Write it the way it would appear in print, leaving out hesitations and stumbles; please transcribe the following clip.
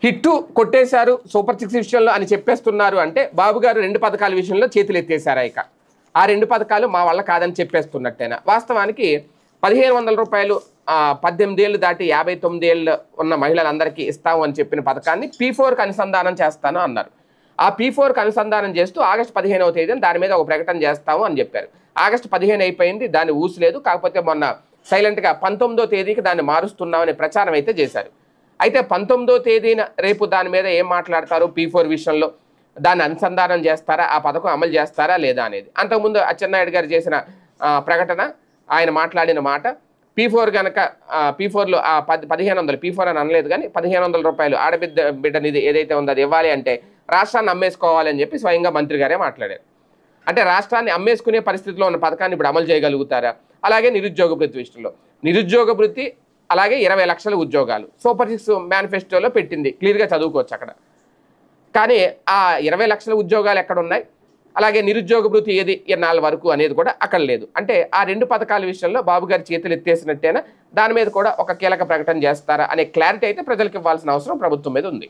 hit కొట్టేశారు super six విషయంలో అని చెప్పేస్తున్నారు అంటే బాబు గారు 2 పథకాల విషయంలో చేతులు ఎత్తేసారా ఇక ఆ 2 పథకాలు మా వల్ల కాదని చెప్పేస్తున్నట్టేనా వాస్తవానికి 1500 రూపాయలు 18 ఏళ్ళు దాటి 59 ఏళ్ళు ఉన్న మహిళలందరికీ ఇస్తాము అని చెప్పిన పథకాన్ని P4కి అనుసంధానం చేస్తాను అన్నారు ఆ P4కి అనుసంధానం చేస్తూ ఆగస్టు 15వ తేదీన దాని మీద ఒక ప్రకటన చేస్తాము అని చెప్పారు ఆగస్టు 15 అయిపోయింది దాన్ని ఊసలేదు కాకపోతే మొన్న సైలెంట్గా 19వ తేదీకి దాన్ని మారుస్తున్నామనే ప్రచారం అయితే చేశారు అయితే 19వ తేదీన రేపు దాని మీద ఏం మాట్లాడతారు P4 విషయంలో దాన్ని అనుసంధానం చేస్తారా ఆ పథకం అమలు చేస్తారా లేదా అనేది అంతకుముందు అచ్చెన్నాయుడు గారు చేసిన ప్రకటన ఆయన మాట్లాడిన మాట P4 కనుక P4లో 1500 P4 అని అనలేదు కానీ 1500 రూపాయలు ఆడబిడ్డ నిధి ఏదైతే ఉందో అది ఇవ్వాలి అంటే రాష్ట్రాన్ని అమ్మేసుకోవాలని చెప్పి స్వయంగా మంత్రి గారే మాట్లాడారు అంటే రాష్ట్రాన్ని అమ్మేసుకునే పరిస్థితిలో ఉన్న పథకాన్ని ఇప్పుడు అమలు చేయగలుగుతారా అలాగే నిరుద్యోగ భృతి విషయంలో నిరుద్యోగ భృతి అలాగే 20 లక్షల ఉద్యోగాలు సూపర్ సిక్స్ మేనిఫెస్టోలో పెట్టింది క్లియర్గా చదువుకోవచ్చు అక్కడ కానీ ఆ 20 లక్షల ఉద్యోగాలు ఎక్కడ ఉన్నాయి అలాగే నిరుద్యోగ భృతి ఏది 4 వరకు అనేది కూడా అక్కడ లేదు అంటే ఆ 2 పథకాల విషయంలో బాబు గారి చేతులు ఎత్తేసినట్టేనా దాని మీద కూడా ఒక కీలక ప్రకటన చేస్తారా అనే క్లారిటీ అయితే ప్రజలకు ఇవ్వాల్సిన అవసరం ప్రభుత్వం మీద ఉంది